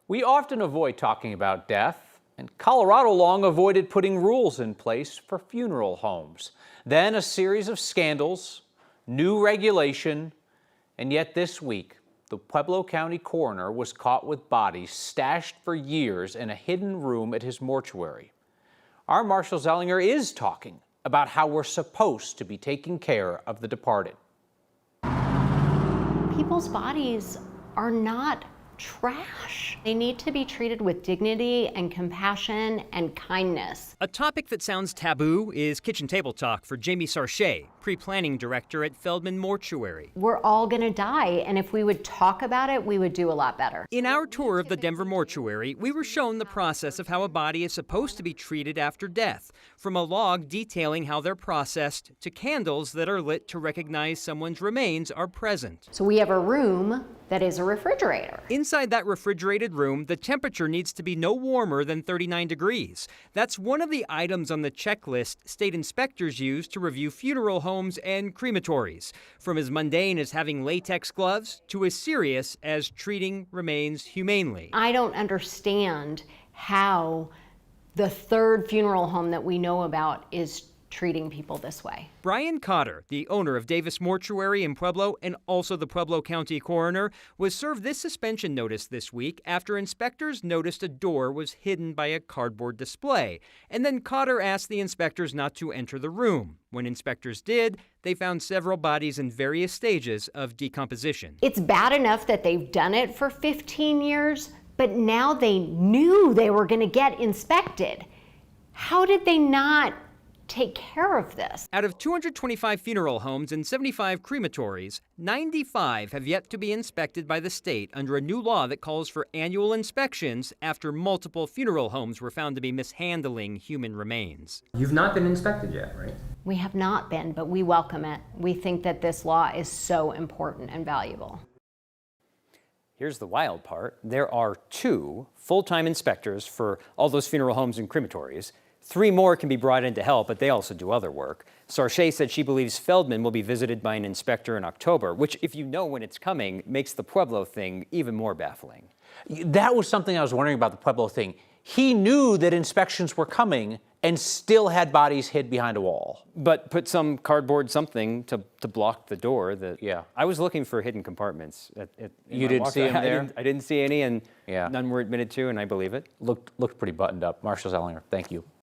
We often avoid talking about death, and Colorado long avoided putting rules in place for funeral homes. Then a series of scandals, new regulation, and yet this week, the Pueblo County coroner was caught with bodies stashed for years in a hidden room at his mortuary. Our Marshall Zellinger is talking about how we're supposed to be taking care of the departed. People's bodies are not trash. They need to be treated with dignity and compassion and kindness. A topic that sounds taboo is kitchen table talk for Jamie Sarche, pre-planning director at Feldman Mortuary. We're all gonna die, and if we would talk about it, we would do a lot better. In our tour of the Denver Mortuary, we were shown the process of how a body is supposed to be treated after death, from a log detailing how they're processed to candles that are lit to recognize someone's remains are present. So we have a room that is a refrigerator. Inside that refrigerated room, the temperature needs to be no warmer than 39 degrees. That's one of the items on the checklist state inspectors use to review funeral homes and crematories, from as mundane as having latex gloves to as serious as treating remains humanely. I don't understand how the third funeral home that we know about is treating people this way. Brian Cotter, the owner of Davis Mortuary in Pueblo and also the Pueblo County coroner, was served this suspension notice this week after inspectors noticed a door was hidden by a cardboard display. And then Cotter asked the inspectors not to enter the room. When inspectors did, they found several bodies in various stages of decomposition. It's bad enough that they've done it for 15 years, but now they knew they were going to get inspected. How did they not take care of this? Out of 225 funeral homes and 75 crematories, 95 have yet to be inspected by the state under a new law that calls for annual inspections after multiple funeral homes were found to be mishandling human remains. You've not been inspected yet, right? We have not been, but we welcome it. We think that this law is so important and valuable. Here's the wild part. There are 2 full-time inspectors for all those funeral homes and crematories. 3 more can be brought in to help, but they also do other work. Sarche said she believes Feldman will be visited by an inspector in October, which, if you know when it's coming, makes the Pueblo thing even more baffling. That was something I was wondering about the Pueblo thing. He knew that inspections were coming and still had bodies hid behind a wall. But put some cardboard something to block the door. Yeah. I was looking for hidden compartments. You didn't see them there? I didn't see any, and yeah, none were admitted to, and I believe it. Looked pretty buttoned up. Marshall Zellinger, thank you.